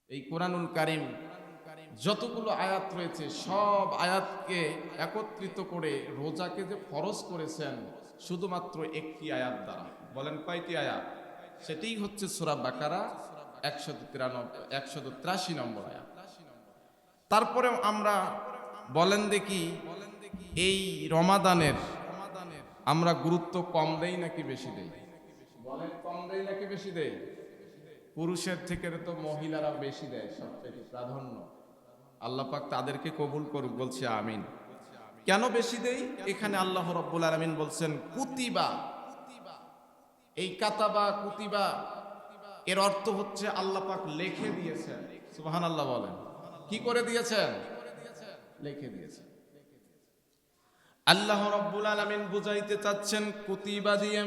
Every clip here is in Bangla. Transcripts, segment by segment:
এই কোরআনুল কারীম যতগুলো আয়াত রয়েছে সব আয়াতকে একত্রিত করে রোজাকে যে ফরজ করেছেন শুধুমাত্র একটি আয়াত দ্বারা। বলেন কয়টি আয়াত? সেটিই হচ্ছে সূরা বাকারা 183 নম্বর আয়াত। তারপরে আমরা বলেন দেখি এই রমাদানের আমরা গুরুত্ব কম দেই নাকি বেশি দেই? বলেন কম দেই নাকি বেশি দেই? পুরুষের থেকে তো মহিলারা বেশি দেয়, সবচেয়ে প্রাধান্য। আল্লাহ পাক তাদেরকে কবুল করুক, বলছে আমিন। কেন বেশি দেই? এখানে আল্লাহ রাব্বুল আলামিন বলছেন কুতিবা। এই কাতাবা কুতিবা এর অর্থ হচ্ছে আল্লাহ পাক লিখে দিয়েছেন। সুবহানাল্লাহ বলেন। কি করে দিয়েছেন? লিখে দিয়েছেন। আল্লাহ রাব্বুল আলামিন বুঝাইতে চাচ্ছেন কুতিবা দিয়ে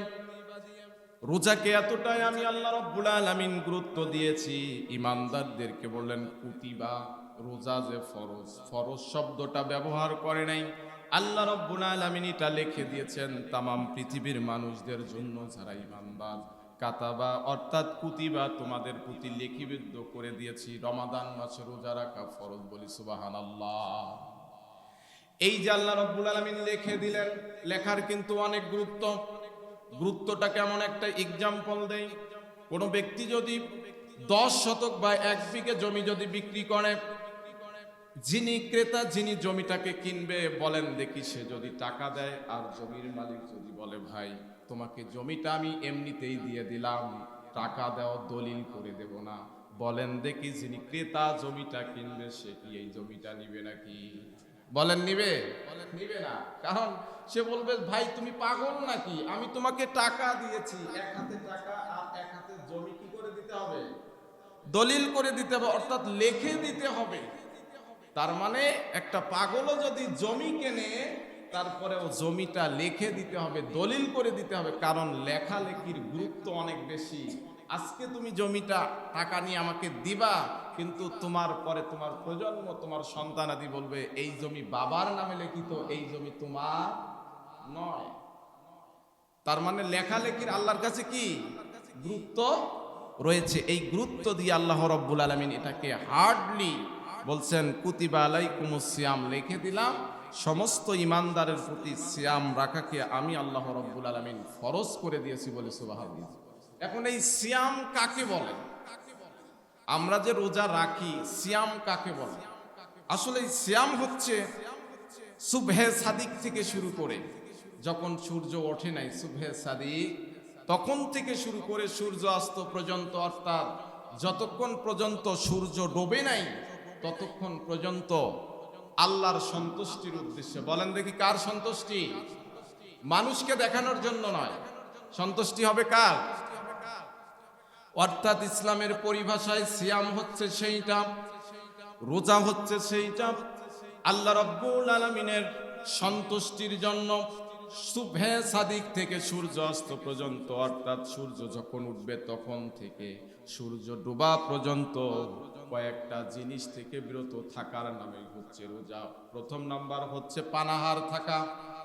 রোজাকে এতটাই আমি আল্লাহ রাব্বুল আলামিন গুরুত্ব দিয়েছি। ইমানদারদেরকে বললেন কুতিবা, রোজা যে ফরজ, ফরজ শব্দটা ব্যবহার করে নাই। আল্লাহ রাব্বুল আলামিন এটা লিখে দিয়েছেন তামাম পৃথিবীর মানুষদের জন্য যারা ইমানদার। কাতাবা অর্থাৎ কুতিবা, তোমাদের প্রতি লিখিবদ্ধ করে দিয়েছি রমাদান মাসে রোজা রাখা ফরজ। বলি সুবহানাল্লাহ। এই যে আল্লাহ রাব্বুল আলামিন লিখে দিলেন, লেখার কিন্তু অনেক গুরুত্ব। গুরুত্বটা কেমন একটা এক্সাম্পল দেই। কোনো ব্যক্তি যদি 10 শতক বা 1 বিঘে জমি যদি বিক্রি করে, যিনি ক্রেতা, যিনি জমিটাকে কিনবে, বলেন দেখি সে যদি টাকা দেয় আর জমির মালিক যদি বলে ভাই তোমাকে জমিটা আমি এমনিতেই দিয়ে দিলাম, টাকা দাও, দলিল করে দেব না, বলেন দেখি যিনি ক্রেতা জমিটা কিনবে সে কি এই জমিটা নিবে নাকি? বলেন নিবে? নিবে না। কারণ সে বলবে ভাই তুমি পাগল নাকি, আমি তোমাকে টাকা দিয়েছি, এক হাতে টাকা আর এক হাতে জমি কি করে দিতে হবে? দলিল করে দিতে হবে, অর্থাৎ লিখে দিতে হবে। তার মানে একটা পাগলও যদি জমি কেনে তারপরেও জমিটা লিখে দিতে হবে, দলিল করে দিতে হবে, কারণ লেখালেখির গুরুত্ব অনেক বেশি। আজকে তুমি জমিটা টাকা নিয়ে আমাকে দিবা, কিন্তু তোমার পরে তোমার প্রজন্ম, তোমার সন্তানাদি বলবে এই জমি বাবার নামে লিখিত, এই জমি তোমার নয়। তার মানে লেখালেখির আল্লাহর কাছে কি গুরুত্ব রয়েছে। এই গুরুত্ব দিয়ে আল্লাহ রাব্বুল আলামিন এটাকে হার্ডলি বলছেন কুতিবা আলাইকুমুস সিয়াম, লিখে দিলাম সমস্ত ইমানদারের প্রতি সিয়াম রাখাকে আমি আল্লাহ রাব্বুল আলামিন ফরজ করে দিয়েছি। বলে সুবহানাল্লাহ। এখন এই সিয়াম কাকে বলে? আমরা যে রোজা রাখি, সিয়াম কাকে বলে? আসলে এই সিয়াম হচ্ছে সুবহে সাদিক থেকে শুরু করে, যখন সূর্য ওঠে নাই সুবহে সাদিক, তখন থেকে শুরু করে সূর্য অস্ত পর্যন্ত, অর্থাৎ যতক্ষণ পর্যন্ত সূর্য ডোবে নাই ততক্ষণ পর্যন্ত আল্লাহর সন্তুষ্টির উদ্দেশ্যে। বলেন দেখি কার সন্তুষ্টি? মানুষকে দেখানোর জন্য নয়। সন্তুষ্টি হবে কার? অর্থাৎ ইসলামের পরিভাষায় সিয়াম হচ্ছে সেইটা, রোজা হচ্ছে সেইটা আল্লাহ রাব্বুল আলামিনের সন্তুষ্টির জন্য সুবহে সাদিক থেকে সূর্য অস্ত পর্যন্ত, অর্থাৎ সূর্য যখন উঠবে তখন থেকে সূর্য ডোবা পর্যন্ত কয়েকটা জিনিস থেকে বিরত থাকার নামে হচ্ছে রোজা। প্রথম নাম্বার হচ্ছে পানাহার থাকা।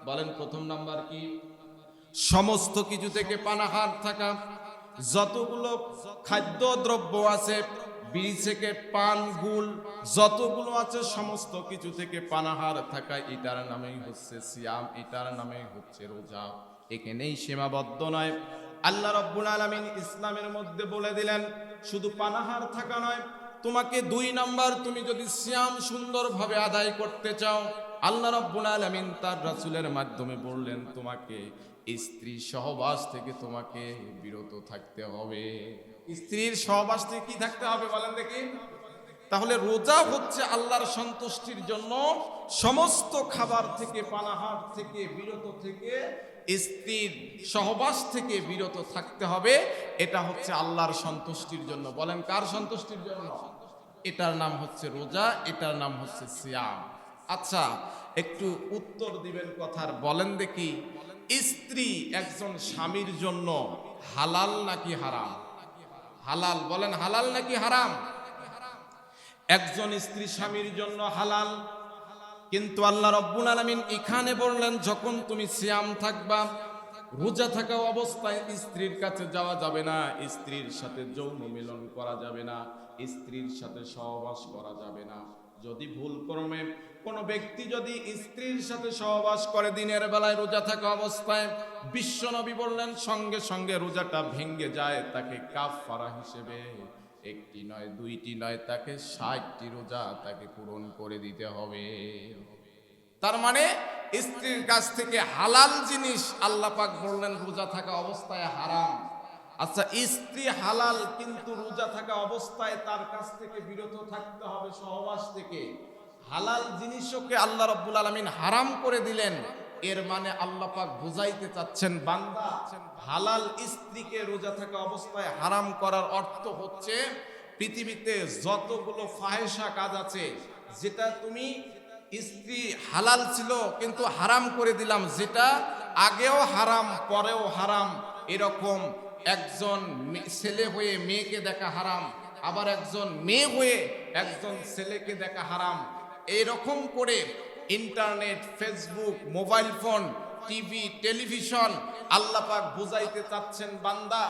বলেন প্রথম নাম্বার কি? সমস্ত কিছু থেকে পানাহার থাকা। যতগুলো খাদ্য দ্রব্য আছে, বিড়ি থেকে পান, গুল, যতগুলো আছে সমস্ত কিছু থেকে পানাহার থাকা, এটার নামেই হচ্ছে সিয়াম, এটার নামেই হচ্ছে রোজা। এখানেই সীমাবদ্ধ নয়। আল্লাহ রাব্বুল আলামিন ইসলামের মধ্যে বলে দিলেন শুধু পানাহার থাকা নয়, তোমাকে 2 নাম্বার, তুমি যদি সিয়াম সুন্দরভাবে আদায় করতে চাও, আল্লাহ রাব্বুল আলামিন তার রাসূলের মাধ্যমে বললেন তোমাকে স্ত্রী সহবাস থেকে তোমাকে বিরত থাকতে হবে। স্ত্রীর সহবাস থেকে কি থাকতে হবে বলেন দেখি? তাহলে রোজা হচ্ছে আল্লাহর সন্তুষ্টির জন্য সমস্ত খাবার থেকে, পানাহার থেকে বিরত থেকে, স্ত্রীর সহবাস থেকে বিরত থাকতে হবে। এটা হচ্ছে আল্লাহর সন্তুষ্টির জন্য। বলেন কার সন্তুষ্টির জন্য? এটার নাম হচ্ছে রোজা, এটার নাম হচ্ছে সিয়াম। আচ্ছা একটু উত্তর দিবেন কথার। বলেন দেখি স্ত্রী একজন স্বামীর জন্য হালাল নাকি হারাম? হালাল। বলেন হালাল নাকি হারাম? একজন স্ত্রী স্বামীর জন্য হালাল, কিন্তু আল্লাহ রাব্বুল আলামিন এখানে বললেন যখন তুমি সিয়াম থাকবা, রোজা থাকা অবস্থায় স্ত্রীর কাছে যাওয়া যাবে না, স্ত্রীর সাথে যৌন মিলন করা যাবে না। স্ত্রীর সাথে সহবাস করা যাবে না। যদি ভুলক্রমে কোনো ব্যক্তি যদি স্ত্রীর সাথে সহবাস করে দিনের বেলায় রোজা থাকা অবস্থায়, বিশ্বনবী বললেন সঙ্গে সঙ্গে রোজাটা ভেঙে যায়, তাকে কাফারা হিসেবে একটি নয় দুইটি নয়, তাকে 60টি রোজা তাকে পূরণ করে দিতে হবে। তার মানে স্ত্রীর কাছ থেকে হালাল জিনিস আল্লাহ পাক বললেন রোজা থাকা অবস্থায় হারাম। আচ্ছা, স্ত্রী হালাল, কিন্তু রোজা থাকা অবস্থায় তার কাছ থেকে বিরত থাকতে হবে সহবাস থেকে। হালাল জিনিসকে আল্লাহ রাব্বুল আলামিন হারাম করে দিলেন। এর মানে আল্লাহ পাক বুঝাইতে চাচ্ছেন, বান্দা হালাল স্ত্রীকে রোজা থাকা অবস্থায় হারাম করার অর্থ হচ্ছে পৃথিবীতে যতগুলো ফাহেসা কাজ আছে, যেটা তুমি স্ত্রী হালাল ছিল কিন্তু হারাম করে দিলাম, যেটা আগেও হারাম পরেও হারাম, এরকম একজন ছেলে হয়ে মেয়েকে দেখা হারাম, আবার একজন মেয়ে হয়ে একজন ছেলেকে দেখা হারাম। এইরকম করে internet, Facebook, mobile phone, TV, television, Allah পাক বুঝাইতে চাচ্ছেন, বান্দা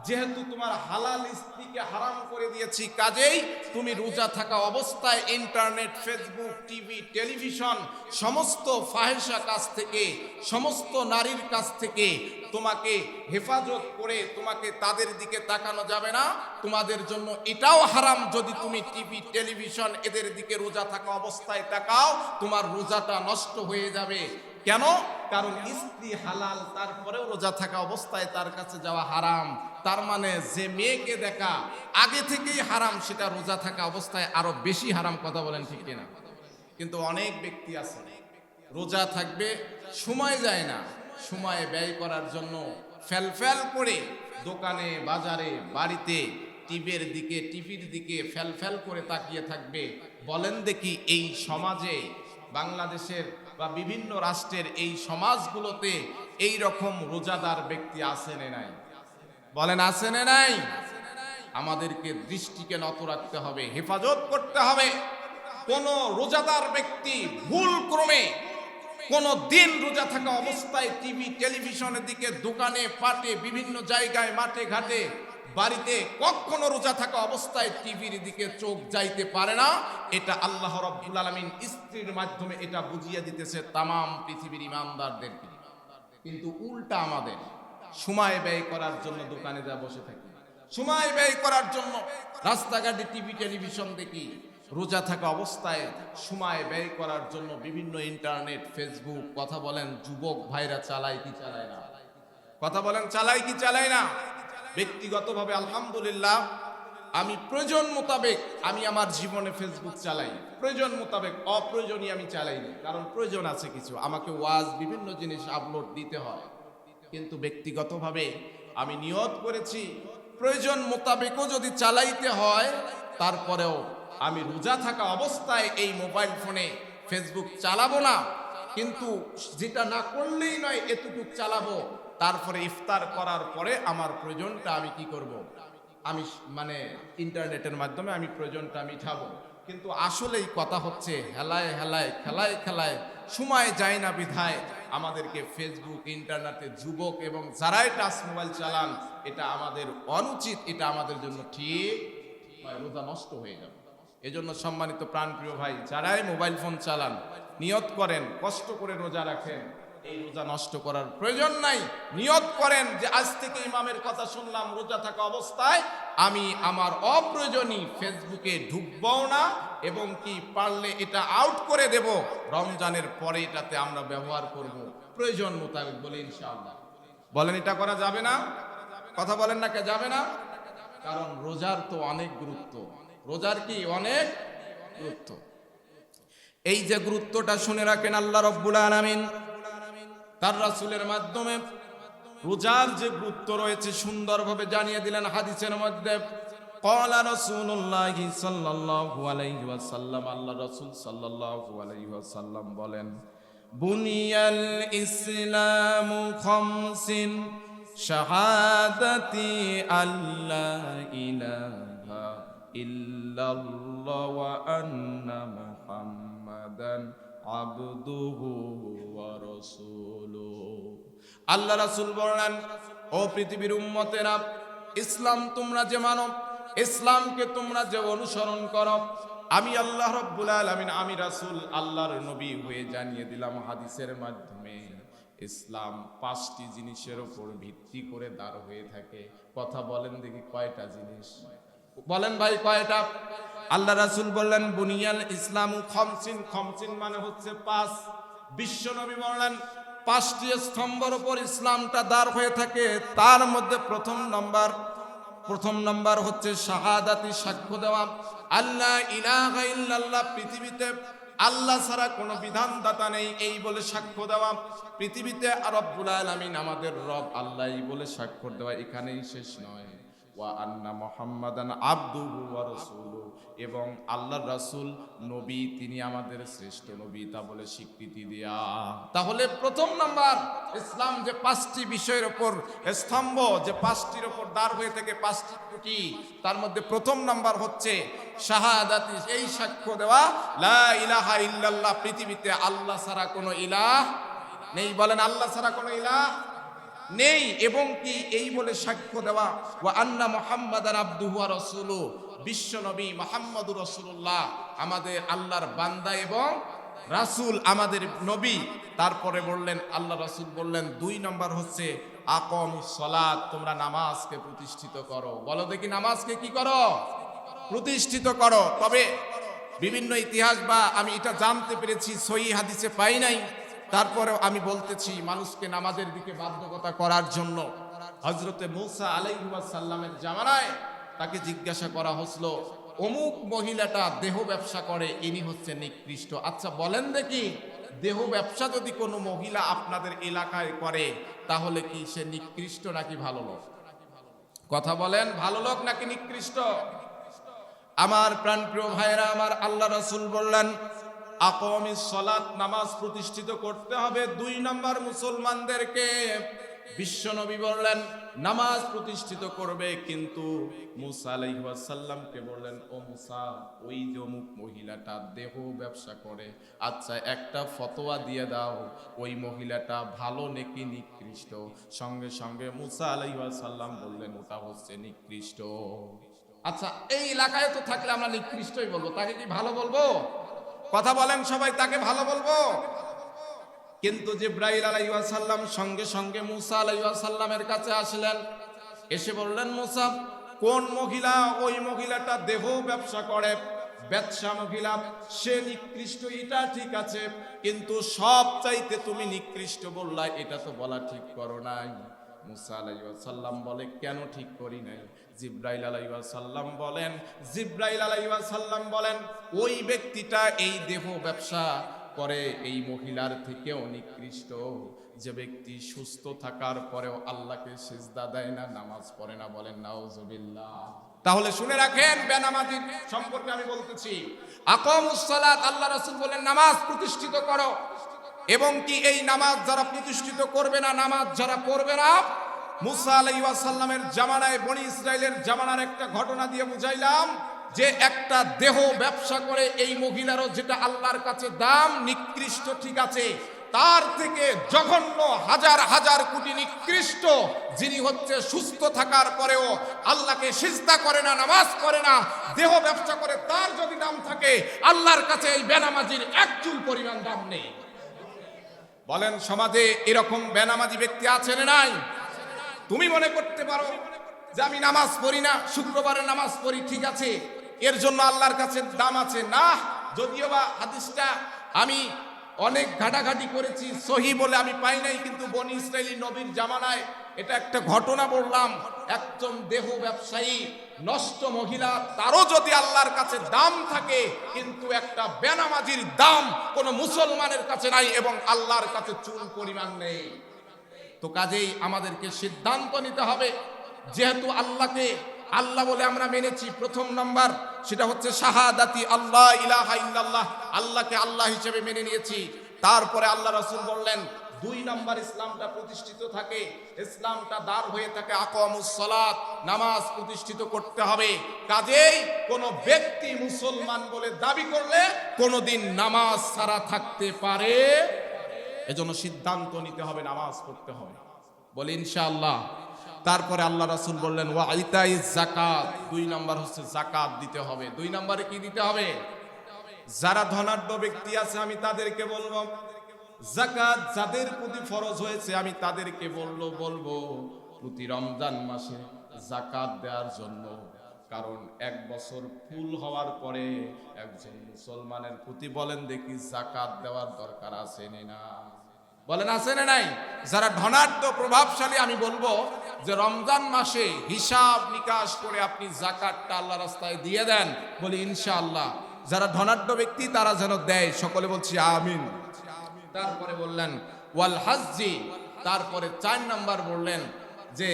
যেহেতু তোমার হালাল স্ত্রীকে হারাম করে দিয়েছি, কাজেই তুমি রোজা থাকা অবস্থায় ইন্টারনেট, ফেসবুক, টিভি, টেলিভিশন, সমস্ত ফাহেসা কাজ থেকে, সমস্ত নারীর কাছ থেকে তোমাকে হেফাজত করে তোমাকে তাদের দিকে তাকানো যাবে না। তোমাদের জন্য এটাও হারাম, যদি তুমি টিভি, টেলিভিশন এদের দিকে রোজা থাকা অবস্থায় তাকাও, তোমার রোজাটা নষ্ট হয়ে যাবে। কেন? কারণ স্ত্রী হালাল, তারপরেও রোজা থাকা অবস্থায় তার কাছে যাওয়া হারাম। তার মানে যে মেয়েকে দেখা আগে থেকেই হারাম, সেটা রোজা থাকা অবস্থায় আরো বেশি হারাম। কথা বলেন ঠিক কিনা? কিন্তু অনেক ব্যক্তি আছে রোজা থাকবে, সময় যায় না, সময় ব্যয় করার জন্য ফ্যালফ্যাল করে দোকানে, বাজারে, বাড়িতে টিভির দিকে ফ্যালফ্যাল করে তাকিয়ে থাকবে। বলেন দেখি, এই সমাজে, বাংলাদেশের বা বিভিন্ন রাষ্ট্রের এই সমাজগুলোতে এই রকম রোজাদার ব্যক্তি আছে না নাই? বলেন আছে না নাই? আমাদেরকে দৃষ্টিকে নত রাখতে হবে, হেফাজত করতে হবে। কোন রোজাদার ব্যক্তি ভুল ক্রমে কোন দিন রোজা থাকা অবস্থায় টিভি, টেলিভিশনের দিকে, দোকানে, পাটে, বিভিন্ন জায়গায়, মাঠে ঘাটে, বাড়িতে কখনো রোজা থাকা অবস্থায় টিভির দিকে চোখ যাইতে পারে না। এটা আল্লাহ রাব্বুল আলামিন স্ত্রীর মাধ্যমে এটা বুঝিয়ে দিতেছে তামাম পৃথিবীর ইমানদারদেরকে। কিন্তু উল্টা আমাদের সময় ব্যয় করার জন্য দোকানে যা বসে থাকি, সময় ব্যয় করার জন্য রাস্তাঘাটে টিভি, টেলিভিশন দেখি, রোজা থাকা অবস্থায় সময় ব্যয় করার জন্য বিভিন্ন ইন্টারনেট, ফেসবুক। কথা বলেন, যুবক ভাইরা চালায় কি চালায় না? কথা বলেন, চালায় কি চালায় না? ব্যক্তিগতভাবে আলহামদুলিল্লাহ আমি প্রয়োজন মোতাবেক আমি আমার জীবনে ফেসবুক চালাই, প্রয়োজন মোতাবেক, অপ্রয়োজনীয় আমি চালাই না। কারণ প্রয়োজন আছে কিছু, আমাকে ওয়াজ, বিভিন্ন জিনিস আপলোড দিতে হয়। কিন্তু ব্যক্তিগতভাবে আমি নিয়ত করেছি প্রয়োজন মোতাবেকও যদি চালাইতে হয়, তারপরেও আমি রোজা থাকা অবস্থায় এই মোবাইল ফোনে ফেসবুক চালাবো না। কিন্তু যেটা না করলেই নয়, এতটুকু চালাবো। তারপরে ইফতার করার পরে আমার প্রয়োজনটা আমি কি করব? আমি মানে ইন্টারনেটের মাধ্যমে আমি প্রয়োজনটা মিটাবো। কিন্তু আসলেই কথা হচ্ছে, হেলায় হেলায়, খেলায় খেলায় সময় যায় না বিধায় আমাদেরকে ফেসবুক, ইন্টারনেটে যুবক এবং যারাই টাচ মোবাইল চালান, এটা আমাদের অনুচিত, এটা আমাদের জন্য ঠিক নয়, রোজা নষ্ট হয়ে যাবে। এজন্য সম্মানিত প্রাণপ্রিয় ভাই, যারাই মোবাইল ফোন চালান, নিয়ত করেন, কষ্ট করে রোজা রাখেন, এই রোজা নষ্ট করার প্রয়োজন নাই। নিয়ত করেন যে আজ থেকে ইমামের কথা শুনলাম, রোজা থাকা অবস্থায় আমি আমার অপ্রয়োজনীয় ফেসবুকে ঢুকবও না, এবং কি পারলে এটা আউট করে দেব। রমজানের পরে এটাতে আমরা ব্যবহার করব প্রয়োজন মোতাবেক, বলে ইনশাআল্লাহ। বলেন, এটা করা যাবে না? কথা বলেন না, কে যাবে না? কারণ রোজার তো অনেক গুরুত্ব, রোজার কি অনেক গুরুত্ব। এই যে গুরুত্বটা শুনে রাখেন, আল্লাহ রাব্বুল আলামিন তার রাসূলের মাধ্যমে রোজার যে গুরুত্ব রয়েছে সুন্দরভাবে জানিয়ে দিলেন হাদিসের মধ্যে। ক্বালা রাসূলুল্লাহি সাল্লাল্লাহু আলাইহি ওয়াসাল্লাম, আল্লাহ রাসূল সাল্লাল্লাহু আলাইহি ওয়াসাল্লাম বলেন, বুনিয়াল ইসলামু খামসিন শাহাদাতি আল্লা ইলাহা ইল্লাল্লাহ ওয়া আন্না মুহাম্মাদান আবদুহু ওয়া রাসূলুহু। আল্লাহ রাসূল বলেন, ও পৃথিবীর উম্মতেরা, ইসলাম তোমরা যে মানো, ইসলামকে তোমরা যে অনুসরণ করো, আমি আল্লাহ রাব্বুল আলামিন, আমি রাসূল আল্লাহর নবী হয়ে জানিয়ে দিলাম হাদিসের মাধ্যমে, ইসলাম 5টি জিনিসের উপর ভিত্তি করে দাঁড় হয়ে থাকে। কথা বলেন দেখি কয়টা জিনিস? বলেন ভাই কয়টা? আল্লাহ রাসূল বললেন বুনিয়াল ইসলামু খামসিন, খামসিন মানে হচ্ছে 5। বিশ্ব নবী বললেন 5টি স্তম্ভের উপর ইসলামটা দাঁড় হয়ে থাকে। তার মধ্যে প্রথম নম্বর হচ্ছে শাহাদাতি, সাক্ষ্য দেওয়া আল্লাহ ইলাহা ইল্লাল্লাহ, পৃথিবীতে আল্লাহ ছাড়া কোনো বিধানদাতা নেই এই বলে সাক্ষ্য দেওয়া। পৃথিবীতে রব্বুল আলামিন আমাদের রব আল্লাহই বলে সাক্ষ্য দেওয়া। এখানেই শেষ নয়, ওয়া আন্না মুহাম্মাদান আবদুহু ওয়া রাসূলুহু, এবং আল্লাহর রাসূল নবী, তিনি আমাদের শ্রেষ্ঠ নবী, তা বলে স্বীকৃতি দেয়া। তাহলে প্রথম নাম্বার ইসলাম যে 5টি বিষয়ের উপর স্তম্ভ, যে 5টির উপর দাঁড় হয়ে থেকে 5টি খুঁটি, তার মধ্যে প্রথম নাম্বার হচ্ছে শাহাদাতি, এই সাক্ষ্য দেওয়া লা ইলাহা ইল্লাল্লাহ, পৃথিবীতে আল্লাহ ছাড়া কোনো ইলাহ নেই। বলেন আল্লাহ ছাড়া কোনো ইলাহ নেই। এবং কি এই বলে সাক্ষ্য দেওয়া ওয়া আন্না মুহাম্মাদান আবদুহু ওয়া রাসূলুহু, বিশ্ব নবী মুহাম্মদুর রাসূলুল্লাহ আমাদের আল্লাহর বান্দা এবং রাসূল, আমাদের নবী। তারপরে বললেন আল্লাহ রাসূল বললেন 2 নম্বর হচ্ছে আকামুস সালাত, তোমরা নামাজকে প্রতিষ্ঠিত করো। বলো দেখি নামাজকে কি করো? প্রতিষ্ঠিত করো। তবে বিভিন্ন ইতিহাস বা আমি এটা জানতে পেরেছি, সহিহ হাদিসে পাই নাই, তারপরেও আমি বলতেছি মানুষকে নামাজের দিকে বাধ্যকতা করার জন্য হযরতে মূসা আলাইহিস সালামের জামানায় তাকে জিজ্ঞাসা করা হলো, অমুক মহিলাটা দেহ ব্যবসা করে, ইনি হচ্ছে নিকৃষ্ট। আচ্ছা বলেন দেখি, দেহ ব্যবসা যদি কোনো মহিলা আপনাদের এলাকায় করে, তাহলে কি সে নিকৃষ্ট নাকি ভালো লোক? কথা বলেন, ভালো লোক নাকি নিকৃষ্ট? আমার প্রাণপ্রিয় ভাইরা আমার, আল্লাহ রাসূল বললেন আকামিস সালাত, নামাজ প্রতিষ্ঠিত করতে হবে। 2 নম্বর মুসলমানদেরকে বিশ্ব নবী বললেন নামাজ প্রতিষ্ঠিত করবে, কিন্তু মূসা আলাইহিস সালামকে বললেন ও মূসা, ওই যে অমুক মহিলাটা দেহ ব্যবসা করে, আচ্ছা একটা ফতোয়া দিয়ে দাও, ওই মহিলাটা ভালো নাকি নিকৃষ্ট? সঙ্গে সঙ্গে মূসা আলাইহিস সালাম বললেন ওটা হচ্ছে নিকৃষ্ট। আচ্ছা এই এলাকায় তো থাকলে আমরা নিকৃষ্টই বলবো, তাকে কি ভালো বলবো? কথা বলেন সবাই, তাকে ভালো বলবো? কিন্তু জিবরাইল আলাইহিস সালাম সঙ্গে সঙ্গে মূসা আলাইহিস সালামের কাছে আসলেন, এসে বললেন মূসা, কোন মহিলা? ওই মহিলাটা দেহ ব্যবসা করে, বেশ্যা মহিলা, সে নিকৃষ্ট, এটা ঠিক আছে, কিন্তু সব চাইতে তুমি নিকৃষ্ট বললা, এটা তো বলা ঠিক করো নাই। মূসা আলাইহিস সালাম বলে কেন ঠিক করি নাই? জিবরাইল আলাইহিস সালাম বলেন ওই ব্যক্তিটা এই দেহ ব্যবসা করে এই মহিলার থেকেও নিকৃষ্ট, যে ব্যক্তি সুস্থ থাকার পরেও আল্লাহকে সিজদা দেয় না, নামাজ পড়ে না। বলেন নাউজুবিল্লাহ। তাহলে শুনে রাখেন, বেনামাজি সম্পর্কে আমি বলতেছি। আকামুস সালাত, আল্লাহ রাসূল বলেন নামাজ প্রতিষ্ঠিত করো, এবং কি এই নামাজ যারা প্রতিষ্ঠিত করবে না, নামাজ যারা পড়বে না, মূসা আলাইহিস সালামের জামানায়, বনি ইসরাইলের জামানার একটা ঘটনা দিয়ে বুঝাইলাম যে একটা দেহ ব্যবসা করে এই মহিলারও যেটা আল্লাহর কাছে দাম নিকৃষ্ট, ঠিক আছে, তার থেকে জঘন্য হাজার হাজার কোটি নিকৃষ্ট যিনি হচ্ছে সুস্থ থাকার পরেও আল্লাহকে সিজদা করে না, নামাজ পড়ে না, দেহ ব্যবসা করে, তার যদি দাম থাকে আল্লাহর কাছে এই বেনামাজির এক চুল পরিমাণ দাম নেই। বলেন সমাজে এরকম বেনামাজি ব্যক্তি আছে না নাই? তুমি মনে করতে পারো যে আমি নামাজ পড়ি না, শুক্রবারে নামাজ পড়ি, ঠিক আছে, এর জন্য আল্লাহর কাছে দাম আছে না। যদিও বা হাদিসটা আমি অনেক ঘাটাঘাটি করেছি, সহিহ বলে আমি পাই নাই, কিন্তু বনি ইসরাইলি নবীর জামানায় এটা একটা ঘটনা বললাম। একজন দেহ ব্যবসায়ী নষ্ট মহিলা, তারও যদি আল্লাহর কাছে দাম থাকে, কিন্তু একটা বেনামাজির দাম কোনো মুসলমানের কাছে নাই এবং আল্লাহর কাছে চুল পরিমাণ নেই। তো কাজেই আমাদেরকে সিদ্ধান্ত নিতে হবে, যেহেতু আল্লাহকে আল্লাহ বলে আমরা মেনেছি, প্রথম নাম্বার সেটা হচ্ছে শাহাদাতি আল্লাহ ইলাহা ইল্লাল্লাহ, আল্লাহকে আল্লাহ হিসেবে মেনে নিয়েছি। তারপরে আল্লাহ রাসূল বললেন 2 নাম্বার ইসলামটা প্রতিষ্ঠিত থাকে, ইসলামটা দাঁড় হয়ে থাকে আকামুস সালাত, নামাজ প্রতিষ্ঠিত করতে হবে। কাজেই কোন ব্যক্তি মুসলমান বলে দাবি করলে কোনোদিন নামাজ ছাড়া থাকতে পারে, এজন্য সিদ্ধান্ত নিতে হবে, নামাজ পড়তে হবে। বলি ইনশাআল্লাহ। তারপরে আল্লাহ রাসূল বললেন ওয়া ইতাইজ যাকাত, 2 নাম্বার হচ্ছে যাকাত দিতে হবে। 2 নম্বরে কি দিতে হবে? যারা ধনাঢ্য ব্যক্তি আছে আমি তাদেরকে বলবো, যাকাত যাদের প্রতি ফরজ হয়েছে আমি তাদেরকে বলবো প্রতি রমজান মাসে যাকাত দেওয়ার জন্য। কারণ 1 বছর ফুল হওয়ার পরে একজন মুসলমানের প্রতি বলেন দেখি যাকাত দেওয়ার দরকার আছে না? বলেন আছে না নাই? যারা ধনাঢ্য প্রভাবশালী আমি বলবো যে রমজান মাসে হিসাব নিকাশ করে আপনি যাকাতটা আল্লাহর রাস্তায় দিয়ে দেন, বলি ইনশাআল্লাহ। যারা ধনাঢ্য ব্যক্তি তারা যেন দেয়, সকলে বলছি আমিন। তারপরে বললেন ওয়াল হাজ্জি, তারপরে 4 নাম্বার বললেন যে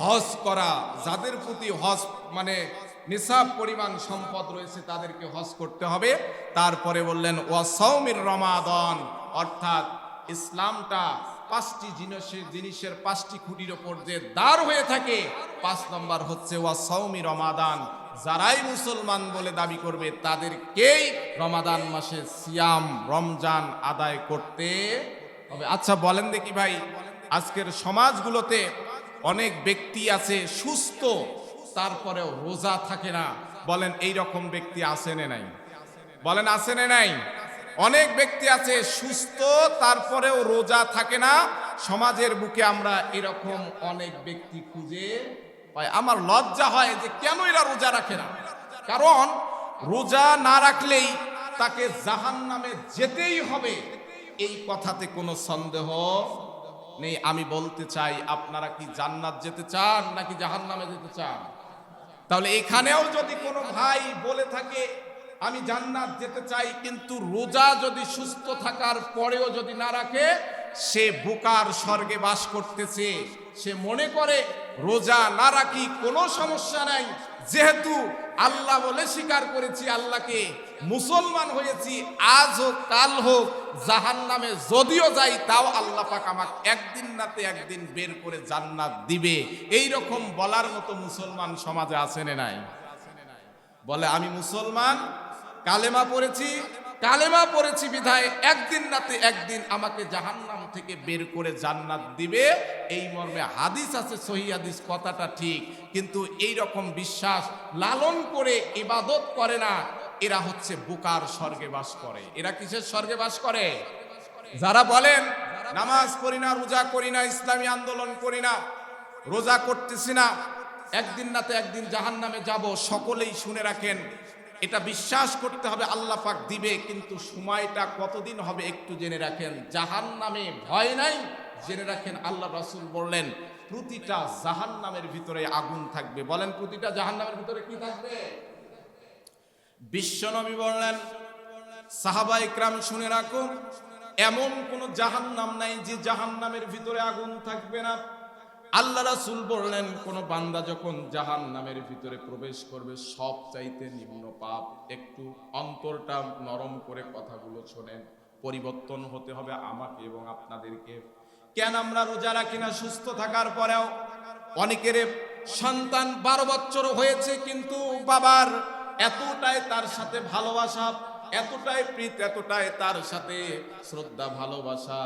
হজ করা, যাদের প্রতি হজ মানে নিসাব পরিমাণ সম্পদ রয়েছে তাদেরকে হজ করতে হবে। তারপরে বললেন ওয়া সাওমির রমাদান, অর্থাৎ ইসলামটা 5টি জিনিসের 5টি খুঁটির ওপর যে দাঁড় হয়ে থাকে। 5 নম্বর হচ্ছে ওয়া সাওমি রমাদান, যারাই মুসলমান বলে দাবি করবে তাদেরকেই রমাদান মাসে সিয়াম রমজান আদায় করতে হবে। আচ্ছা বলেন দেখি ভাই, আজকের সমাজগুলোতে অনেক ব্যক্তি আছে সুস্থ তারপরেও রোজা থাকে না, বলেন এই রকম ব্যক্তি আছে না নাই? বলেন আছে না নাই? অনেক ব্যক্তি আছে সুস্থ তারপরেও রোজা থাকে না। সমাজের বুকে আমরা এরকম অনেক ব্যক্তি খুঁজে পাই। আমার লজ্জা হয় যে কেন এরা রোজা রাখে না। কারণ রোজা না রাখলেই তাকে জাহান্নামে যেতেই হবে, এই কথাতে কোনো সন্দেহ নেই। আমি বলতে চাই, আপনারা কি জান্নাত যেতে চান নাকি জাহান্নামে যেতে চান? তাহলে এখানেও যদি কোনো ভাই বলে থাকে আমি জান্নাত যেতে চাই, কিন্তু রোজা যদি সুস্থ থাকার পরেও যদি না রাখে, সে বোকার স্বর্গে বাস করতেছে। সে মনে করে রোজা না রাখি কোনো সমস্যা নাই, যেহেতু আল্লাহ বলে স্বীকার করেছি আল্লাহকে, মুসলমান হয়েছি, আজ হোক কাল হোক জাহান্নামে যদিও যাই তাও আল্লাহ পাক আমাকে একদিন নাতে একদিন বের করে জান্নাত দিবে। এই রকম বলার মতো মুসলমান সমাজে আছে না নাই? বলে আমি মুসলমান, কালেমা পড়েছি বিধায় একদিন নাতে একদিন আমাকে জাহান্নাম থেকে বের করে জান্নাত দিবে, এই মর্মে হাদিস আছে, সহিহ হাদিস, কথাটা ঠিক। কিন্তু এই রকম বিশ্বাস লালন করে ইবাদত করে না, এরা হচ্ছে বোকার স্বর্গে বাস করে। এরা কিসের স্বর্গে বাস করে? যারা বলেন নামাজ পড়ি না, রোজা করি না, ইসলামী আন্দোলন করি না, রোজা করতেছি না, একদিন নাতে একদিন জাহান্নামে যাব, সকলেই শুনে রাখেন, এটা বিশ্বাস করতে হবে আল্লাহ পাক দিবে, কিন্তু সময়টা কতদিন হবে একটু জেনে রাখেন। জাহান্নামে ভয় নাই, জেনে রাখেন আল্লাহ রাসূল বললেন প্রতিটা জাহান্নামের ভিতরে আগুন থাকবে। বলেন প্রতিটা জাহান্নামের ভিতরে কি থাকবে? বিশ্বনবী বললেন, সাহাবা ইকরাম শুনে রাখো, এমন কোন জাহান্নাম নাই যে জাহান্নামের ভিতরে আগুন থাকবে না। আল্লাহ রাসূল বললেন কোন বান্দা যখন জাহান্নামের ভিতরে প্রবেশ করবে, সব চাইতে নিম্ন পাপ, একটু অন্তরটা নরম করে কথাগুলো শোনেন, পরিবর্তন হতে হবে আমাকে এবং আপনাদেরকে। কেন আমরা রোজা রাখি না সুস্থ থাকার পরেও? অনেকের সন্তান 12 বছর হয়েছে, কিন্তু বাবার এতটাই তার সাথে ভালোবাসা, এতটাই প্রীত, এতটাই তার সাথে শ্রদ্ধা ভালোবাসা,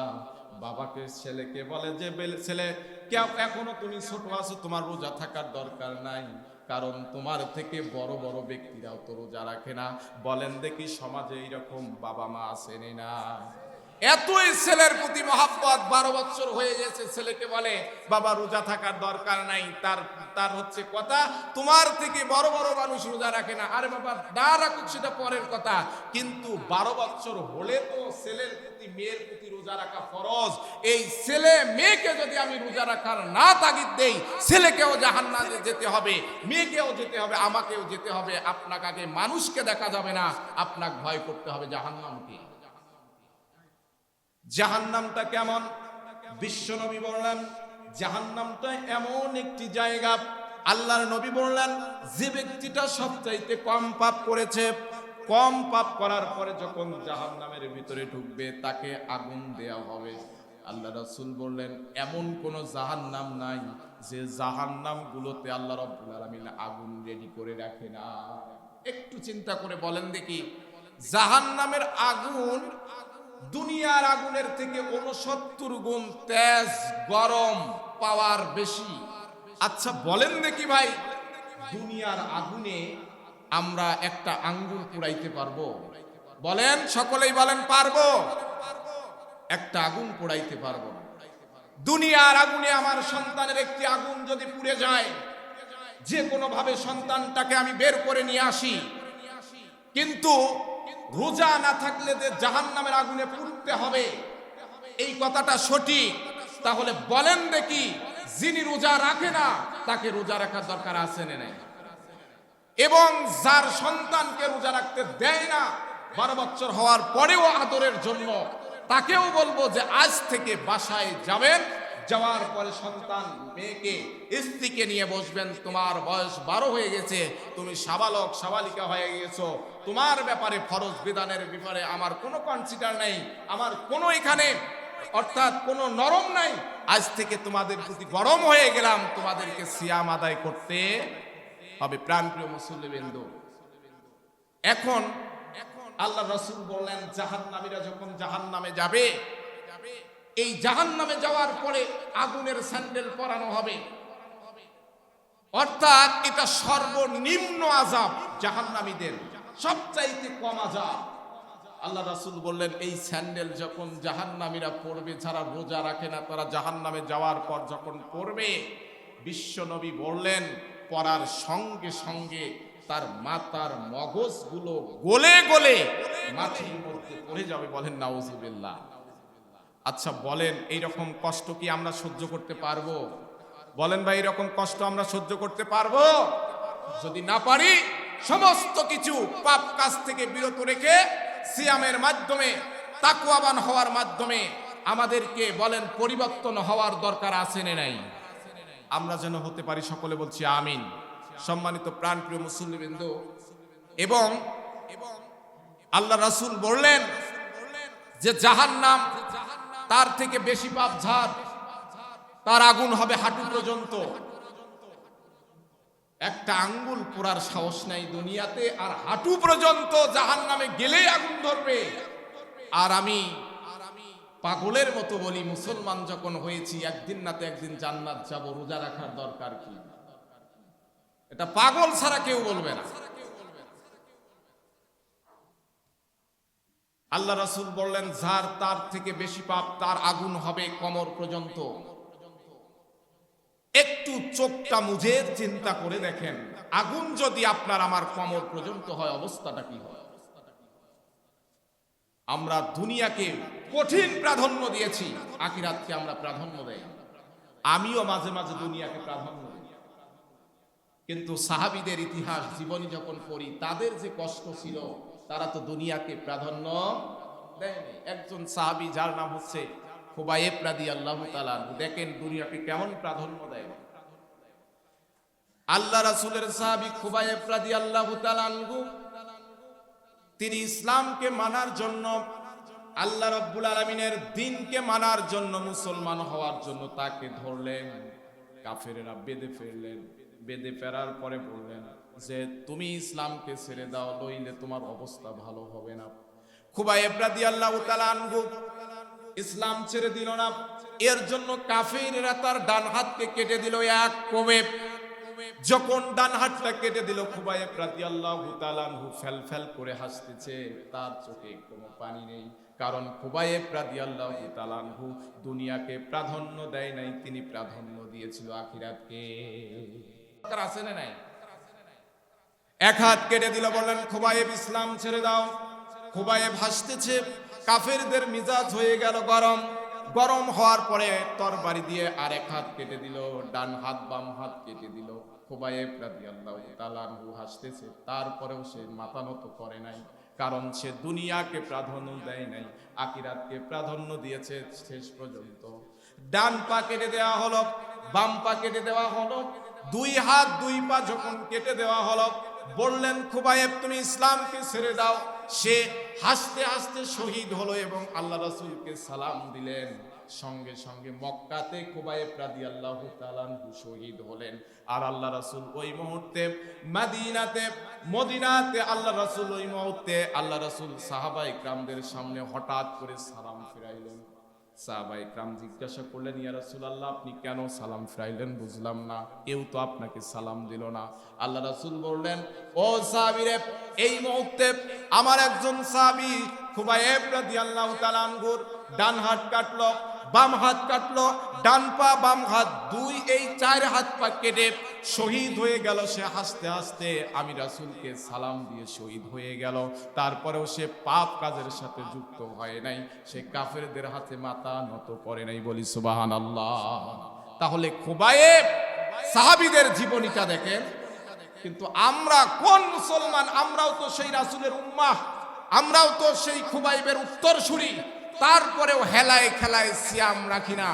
বাবাকে ছেলেকে বলে যে ছেলে কেউ এখনো তুমি ছোট আছো, তোমার রোজা থাকার দরকার নাই, কারণ তোমার থেকে বড় বড় ব্যক্তিরাও তো রোজা রাখে না। বলেন দেখি সমাজে এইরকম বাবা মা আছেন না? এতই ছেলের প্রতি মহাব্বত, 12 বছর হয়ে গেছে, ছেলেকে বলে বাবা রোজা থাকার দরকার নাই, তার হচ্ছে কথা তোমার থেকে বড় বড় মানুষ রোজা রাখে না। আরে বাবা না রাখুক সেটা পরের কথা, কিন্তু 12 বছর হলে তো ছেলের প্রতি মেয়ের প্রতি রোজা রাখা ফরজ। এই ছেলে মেয়েকে যদি আমি রোজা রাখার না তাগিদ দেই, ছেলেকেও জাহান্নামে যেতে হবে, মেয়েকেও যেতে হবে, আমাকেও যেতে হবে। আপনাকে আগে মানুষকে দেখা যাবে না, আপনাকে ভয় করতে হবে জাহান্নামকে। জাহান্নামটা কেমন? বিশ্বনবী বললেন জাহান্নামটা এমন একটি জায়গা, আল্লাহর নবী বললেন যে ব্যক্তিটা সবচাইতে কম পাপ করেছে, কম পাপ করার পরে যখন জাহান্নামের ভিতরে ঢুকবে তাকে আগুন দেয়া হবে। আল্লাহ রাসূল বললেন এমন কোন জাহান্নাম নাই যে জাহান্নাম গুলোতে আল্লাহ রাব্বুল আলামিন আগুন রেডি করে রাখে না। একটু চিন্তা করে বলেন দেখি, জাহান্নামের আগুন দুনিয়ার আগুনের থেকে 69 গুণ তেজ, গরম, পাওয়ার বেশি। আচ্ছা বলেন দেখি ভাই, দুনিয়ার আগুনে আমরা একটা আঙ্গুল পোড়াইতে পারবো? বলেন, সকলেই বলেন পারবো? একটা আগুন পোড়াইতে পারবো না। দুনিয়ার আগুনে আমার সন্তানের একটি আগুন যদি পুড়ে যায়, যে কোনো ভাবে সন্তানটাকে আমি বের করে নিয়ে আসি, কিন্তু রোজা না থাকলে যে জাহান্নামের আগুনে পুড়তে হবে, এই কথাটা সঠিক। তাহলে বলেন দেখি, যিনি রোজা রাখে না তাকে রোজা রাখার দরকার আছে না নাই? এবং যার সন্তানকে রোজা রাখতে দেয় না 12 বছর হওয়ার পরেও আদরের জন্য, তাকেও বলবো যে আজ থেকে বাসায় যাবেন, যাওয়ার পরে সন্তান মেয়েকে স্ত্রীকে নিয়ে বসবেন, তোমার বয়স 12 হয়ে গেছে, তুমি সাবালক সাবালিকা হয়ে গেছো, তোমার ব্যাপারে ফরজ বিধানের ব্যাপারে আমার কোনো কনসিডার নাই, আমার কোনো এখানে অর্থাৎ কোনো নরম নাই, আজ থেকে তোমাদের প্রতি গরম হয়ে গেলাম, তোমাদেরকে সিয়াম আদায় করতে হবে। প্রাণপ্রিয় মুসল্লিবৃন্দ, এখন আল্লাহ রাসূল বললেন জাহান্নামীরা যখন জাহান্নামে যাবে, এই জাহান্নামে যাওয়ার পরে আগুনের স্যান্ডেল পরানো হবে, অর্থাৎ এটা সর্বনিম্ন আযাব, জাহান্নামীদের সবচাইতে কম আযাব। আল্লাহ রাসূল বললেন এই স্যান্ডেল যখন জাহান্নামীরা পরবে, যারা রোজা রাখে না তারা জাহান্নামে যাওয়ার পর যখন পরবে, বিশ্বনবী বললেন পরার সঙ্গে সঙ্গে তার মাথার মগজগুলো গলে গলে মাটির মধ্যে পড়ে যাবে। বলেন নাউজুবিল্লাহ। আচ্ছা বলেন, এইরকম কষ্ট কি আমরা সহ্য করতে পারবো? বলেন ভাই, এরকম কষ্ট আমরা সহ্য করতে পারবো? যদি না পারি, সমস্ত কিছু পাপ কাজ থেকে বিরত রেখে সিয়ামের মাধ্যমে, তাকওয়াবান হওয়ার মাধ্যমে আমাদেরকে বলেন পরিবর্তন হওয়ার দরকার আছে না নাই? আমরা যেন হতে পারি, সকলে বলছি আমিন। সম্মানিত প্রাণপ্রিয় মুসল্লিবৃন্দ, এবং আল্লাহ রাসূল বললেন যে জাহান্নাম তার থেকে বেশি পাপ ঝাড়, তার আগুন হবে হাঁটু পর্যন্ত। একটা আঙ্গুল পোড়ার সাহস নাই দুনিয়াতে, আর হাঁটু পর্যন্ত জাহান্নামে গেলেই আগুন ধরবে। আর আমি পাগলের মতো বলি, মুসলমান যখন হয়েছি, একদিন না তো একদিন জান্নাত যাব, রোজা রাখার দরকার কি? এটা পাগল ছাড়া কেউ বলবে না। আল্লাহ রাসূল বললেন যার তার থেকে বেশি পাপ, তার আগুন হবে কোমর পর্যন্ত। একটু চোখটা মুজে চিন্তা করে দেখেন, আগুন যদি আপনার আমার কোমর পর্যন্ত হয়, অবস্থাটা কি হয়? আমরা দুনিয়াকে কঠিন প্রাধান্য দিয়েছি, আখিরাতকে আমরা প্রাধান্য দেই। আমিও মাঝে মাঝে দুনিয়াকে প্রাধান্য দিই, কিন্তু সাহাবীদের ইতিহাস জীবনী যখন পড়ি, তাদের যে কষ্ট ছিল, তারা তো দুনিয়াকে প্রাধান্য দেয়নি। একজন সাহাবী যার নাম হচ্ছে খুবাইব রাদিয়াল্লাহু তাআলা, দেখেন দুনিয়াকে কেমন প্রাধান্য দেয়। আল্লাহ রাসূলের সাহাবী খুবাইব রাদিয়াল্লাহু তাআলা, তিনি ইসলামকে মানার জন্য, আল্লাহ রাব্বুল আলামিনের দ্বীনকে মানার জন্য, মুসলমান হওয়ার জন্য তাকে ধরলেন, কাফেরেরা বেঁধে ফেললেন। বেঁধে ফেরার পরে বললেন যে তুমি ইসলামকে ছেড়ে দাও, নইলে তোমার অবস্থা ভালো হবে না। খুবাইব রাদিয়াল্লাহু তাআলা আনহু ইসলাম ছেড়ে দিল না। এর জন্য কাফেররা তার ডান হাতকে কেটে দিল এক কোবে। যখন ডান হাতটা কেটে দিল, খুবাইব রাদিয়াল্লাহু তাআলা আনহু ফেল করে হাসতেছে, তার চোখে কোনো পানি নেই। কারণ খুবাইব রাদিয়াল্লাহু তাআলা আনহু দুনিয়াকে প্রাধান্য দেয় নাই, তিনি প্রাধান্য দিয়েছিল আখিরাতকে। আছে না নাই? এক হাত কেটে দিল, বললেন খুবাইব ইসলাম ছেড়ে দাও। খুবাইব হাসতেছে, কাফেরদের মিজাজ হয়ে গেল গরম। গরম হওয়ার পরে তরবারি দিয়ে আরেক হাত কেটে দিল, ডান হাত বাম হাত কেটে দিল। খুবাইব রাদিয়াল্লাহু তাআলা আনহু হাসতেছে, তারপরেও সে মাথা নত করে নাই, কারণ সে দুনিয়াকে প্রাধান্য দেয় নাই, আখিরাতকে প্রাধান্য দিয়েছে শেষ পর্যন্ত। ডান পা কেটে দেওয়া হলো, বাম পা কেটে দেওয়া হলো, দুই হাত দুই পা যখন কেটে দেওয়া হলো, বললেন খুবাইব তুমি ইসলামকে ছেড়ে দাও। সে হাসতে হাসতে শহীদ হলো এবং আল্লাহ রাসূলকে সালাম দিলেন। সঙ্গে সঙ্গে মক্কাতে খুবাইব রাদিয়াল্লাহু তাআলা শহীদ হলেন। আর আল্লাহ রাসূল ওই মুহূর্তে মদিনাতে আল্লাহ রাসূল ওই মুহূর্তে আল্লাহ রাসূল সাহাবা ইকরামদের সামনে হঠাৎ করে সালাম ফিরাইলেন। সাহাবায়ে কেরাম জিজ্ঞাসা করলেন, ইয়া রাসূলুল্লাহ, আপনি কেন সালাম ফিরাইলেন বুঝলাম না, কেউ তো আপনাকে সালাম দিল না। আল্লাহ রাসূল বললেন, ও সাহাবীরে, এই মুহূর্তে আমার একজন সাহাবী খুবাইব রাদিয়াল্লাহু তাআলা আনহুর ডান হাত কাটলো, বাম হাত কাটলো, ডান পা বাম হাত দুই, এই চার হাত পা কেটে শহীদ হয়ে গেল। সে হাসতে হাসতে আমি রাসূলকে সালাম দিয়ে শহীদ হয়ে গেল। তারপরেও সে পাপ কাজের সাথে যুক্ত হয় নাই, সে কাফেরদের হাতে মাথা নত করে নাই। বলি সুবহানাল্লাহ। তাহলে খুবাইব সাহাবীদের জীবনীটা দেখেন। কিন্তু আমরা কোন মুসলমান? আমরাও তো সেই রাসূলের উম্মাহ, আমরাও তো সেই খুবাইবের উত্তরসূরি। তারপরেও হেলায় খেলায় সিয়াম রাখি না,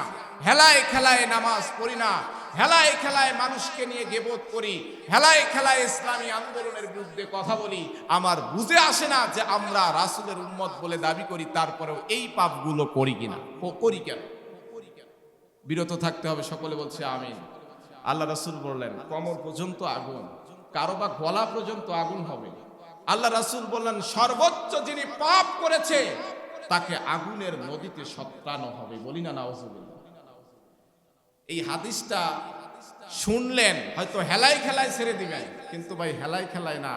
হেলায় খেলায় নামাজ পড়ি না, হেলায় খেলায় মানুষকে নিয়ে গীবত করি, হেলায় খেলায় ইসলামী আন্দোলনের বিরুদ্ধে কথা বলি। আমার বুঝে আসে না যে আমরা রাসূলের উম্মত বলে দাবি করি, তারপরেও এই পাপগুলো করি কিনা, করি কেন? বিরত থাকতে হবে। সকলে বলছে আমিন। আল্লাহ রাসূল বললেন, কোমর পর্যন্ত আগুন, কারো বা গলা পর্যন্ত আগুন হবে। আল্লাহ রাসূল বললেন, সর্বোচ্চ যিনি পাপ করেছে তাকে আগুনের নদীতে সত্রানো হবে। বলি না নাউজুবিল্লাহ। এই হাদিসটা শুনলেন, হয়তো হেলাই খেলায় ছেড়ে দিবেন, কিন্তু ভাই হেলাই খেলায় না,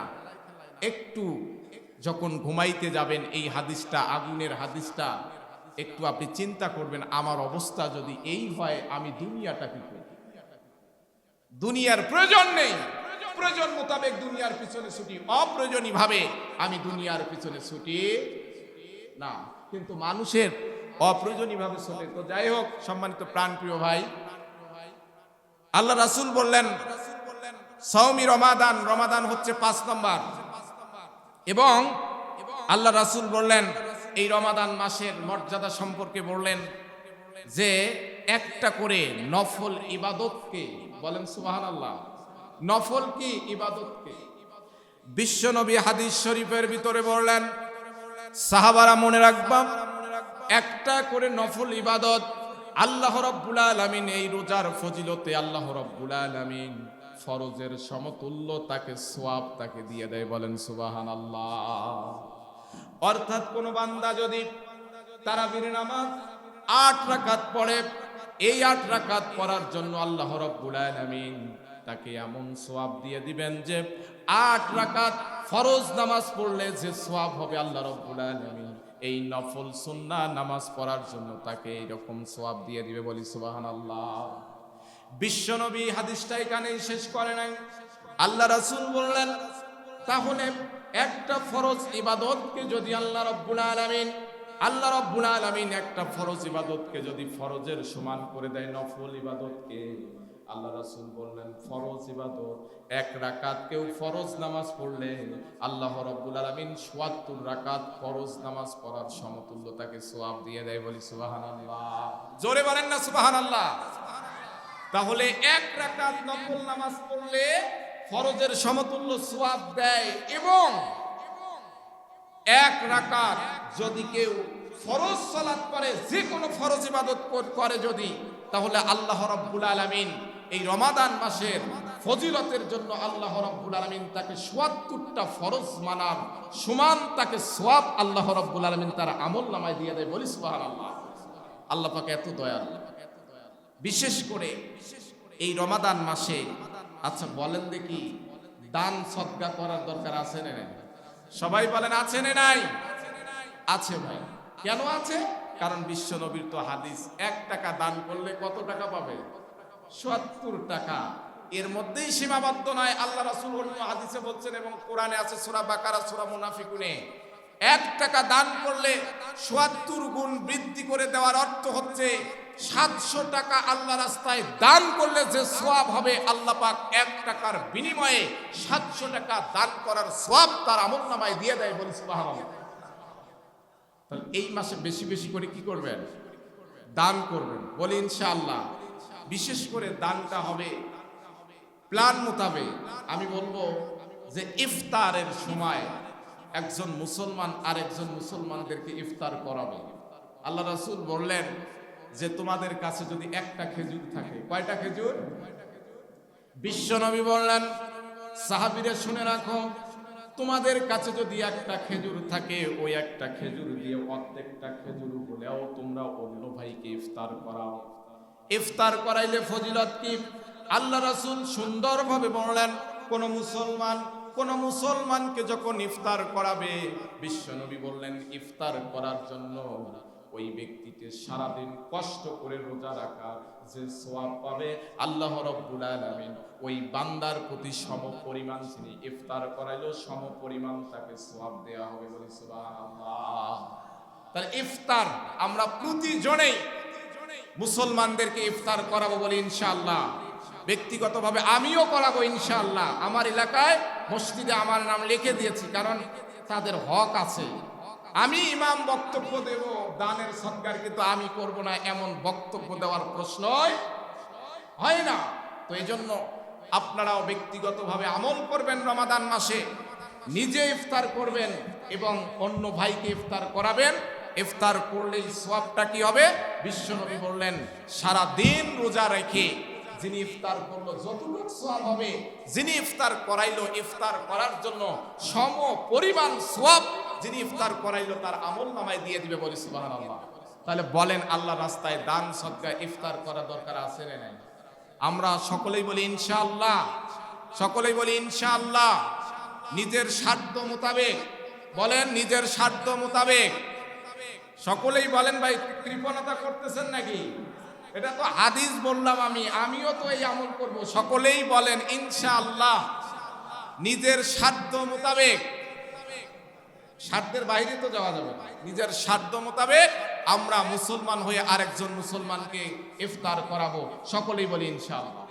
একটু যখন ঘুমাইতে যাবেন এই হাদিসটা, আগুনের হাদিসটা একটু আপনি চিন্তা করবেন, আমার অবস্থা যদি এই হয় আমি দুনিয়াটা কি করব? দুনিয়ার প্রয়োজন নেই, প্রয়োজন মোতাবেক দুনিয়ার পিছনে ছুটি, অপ্রয়োজনীয় ভাবে আমি দুনিয়ার পিছনে ছুটি না। কিন্তু মানুষের অপ্রয়োজনীয় ভাবে চলে। তো যাই হোক, সম্মানিত প্রাণপ্রিয় ভাই, আল্লাহ রাসূল বললেন সওমি রমাদান, রমাদান হচ্ছে 5 নম্বর। এবং আল্লাহ রাসূল বললেন এই রমাদান মাসের মর্যাদা সম্পর্কে বললেন যে একটা করে নফল ইবাদতকে, বলেন সুবহানাল্লাহ, নফল কি ইবাদতকে বিশ্বনবী হাদিস শরীফের ভিতরে বললেন, সাহাবারা মনে রাখবা, একটা করে নফল ইবাদত আল্লাহ রাব্বুল আলামিন এই রোজার ফজিলতে আল্লাহ রাব্বুল আলামিন ফরজের সমতুল্য তাকে সওয়াব তাকে দিয়ে দেয়। বলেন সুবহানাল্লাহ। অর্থাৎ কোন বান্দা যদি তারাবির নামাজ 8 রাকাত পড়ে, এই 8 রাকাত পড়ার জন্য আল্লাহ রাব্বুল আলামিন তাকে এমন সওয়াব দিয়ে দিবেন যে 8 রাকাত ফরজ নামাজ পড়লে যে সওয়াব হবে আল্লাহ রাব্বুল আলামিন এই নফল সুন্নাহ নামাজ পড়ার জন্য তাকে এইরকম সওয়াব দিয়ে দিবে। বলি সুবহানাল্লাহ। বিশ্বনবী হাদিসটা এখানেই শেষ করে নাই। আল্লাহ রাসূল বললেন, তাহলে একটা ফরজ ইবাদতকে যদি আল্লাহ রাব্বুল আলামিন একটা ফরজ ইবাদতকে যদি ফরজের সমান করে দেয় নফল ইবাদতকে, আল্লাহ রাসূল বললেন ফরজ ইবাদত 1 রাকাত কেউ ফরজ নামাজ পড়লে আল্লাহ রাব্বুল আলামিন ৭২ রাকাত ফরজ নামাজ পড়ার সমতুল্য তাকে সওয়াব দিয়ে দেয়। বলি সুবহানাল্লাহ। জোরে বলেন না সুবহানাল্লাহ। তাহলে 1 রাকাত নফল নামাজ পড়লে ফরজের সমতুল্য সওয়াব দেয়, এবং 1 রাকাত যদি কেউ ফরজ সালাত করে, যে কোনো ফরজ ইবাদত করে যদি, তাহলে আল্লাহ রাব্বুল আলামিন এই রমাদান মাসের ফজিলতের জন্য আল্লাহ রাব্বুল আলামিন তাকে ৭২টা ফরজ মানার সমান তাকে সওয়াব আল্লাহ রাব্বুল আলামিন তার আমলনামায় দিয়ে দেয়। বলি সুবহানাল্লাহ। আল্লাহ পাক এত দয়ালু। বিশেষ করে এই রমাদান মাসে, আচ্ছা বলেন দেখি, দান সদকা করার দরকার আছে না নাই? সবাই বলেন আছে না নাই? আছে ভাই। কেন আছে? কারণ বিশ্ব নবীর তো হাদিস, 1 টাকা দান করলে কত টাকা পাবে? ৭০ টাকা। এর মধ্যেই সীমাবদ্ধ নয়। আল্লাহ রাসূল অন্য হাদিসে বলছেন এবং কোরআনে আছে সূরা বাকারা, সূরা মুনাফিকুনে, 1 টাকা দান করলে ৭০ গুণ বৃদ্ধি করে দেওয়ার অর্থ হচ্ছে 700 টাকা আল্লাহ রাস্তায় দান করলে যে সওয়াব হবে, আল্লাহ পাক 1 টাকার বিনিময়ে 700 টাকা দান করার সওয়াব তার আমলনামায় দিয়ে দেয়। বলি সুবহানাল্লাহ। তাহলে এই মাসে বেশি বেশি করে কি করবেন? দান করবেন। বলি ইনশাআল্লাহ। বিশেষ করে দানটা হবে প্ল্যান মোতাবেক। আমি বলবো যে ইফতারের সময় একজন মুসলমান আরেকজন মুসলমানদেরকে ইফতার করাবে। আল্লাহ রাসূল বললেন যে তোমাদের কাছে যদি 1টা খেজুর থাকে, কয়টা খেজুর? বিশ্বনবী বললেন সাহাবীরা শুনে রাখো, তোমাদের কাছে যদি একটা খেজুর থাকে, ওই একটা খেজুর দিয়ে অর্ধেকটা খেজুর হলেও তোমরা অন্য ভাইকে ইফতার করাও। ইফতার করাইলে ফজিলত কি? আল্লাহ রাসূল সুন্দরভাবে বললেন, কোন মুসলমানকে যখন ইফতার করাবে, বিশ্বনবী বললেন ইফতার করার জন্য ওই ব্যক্তিকে সারাদিন কষ্ট করে রোজা রাখার যে সওয়াব পাবে, আল্লাহ রাব্বুল আলামিন ওই বান্দার প্রতি সম পরিমাণ যিনি ইফতার করাইলো সম পরিমাণ তাকে সওয়াব দেয়া হবে। বলি সুবহানাল্লাহ। তাহলে ইফতার আমরা প্রতিজনেই মুসলমানদেরকে ইফতার করাবো বলি ইনশাআল্লাহ। ব্যক্তিগতভাবে আমিও করাবো ইনশাআল্লাহ। আমার এলাকায় মসজিদে আমার নাম লিখে দিয়েছি, কারণ তাদের হক আছে। আমি ইমাম বক্তব্য দেব দানের সদকার, কিন্তু আমি করব না এমন বক্তব্য দেওয়ার প্রশ্নই হয় না। তো এই জন্য আপনারাও ব্যক্তিগতভাবে আমল করবেন, রমাদান মাসে নিজে ইফতার করবেন এবং অন্য ভাইকে ইফতার করাবেন। ইফতার করলেই সওয়াবটা কি হবে? বিশ্বনবী বললেন সারা দিন রোজা রেখে যিনি ইফতার করলো যতটুকু সওয়াব হবে, যিনি ইফতার করাইলো ইফতার করার জন্য সম পরিমাণ সওয়াব যিনি ইফতার করাইলো তার আমল নামায় দিয়ে দিবে। বলি সুবহানাল্লাহ। তাহলে বলেন আল্লাহ রাস্তায় দান সদকা ইফতার করা দরকার আছে না নাই? আমরা সকলেই বলি ইনশাআল্লাহ, সকলেই বলি ইনশাআল্লাহ। নিজের স্বার্থ মোতাবেক বলেন, নিজের স্বার্থ মোতাবেক সকলেই বলেন। ভাই কৃপণতা করতেছেন নাকি? এটা তো হাদিস বললাম, আমিও তো এই আমল করব। সকলেই বলেন ইনশাআল্লাহ। নিজের স্বার্থ মোতাবেক, স্বার্থের বাইরে তো যাওয়া যাবে না। নিজের স্বার্থ মোতাবেক আমরা মুসলমান হয়ে আরেকজন মুসলমানকে ইফতার করাবো। সকলেই বলি ইনশাআল্লাহ।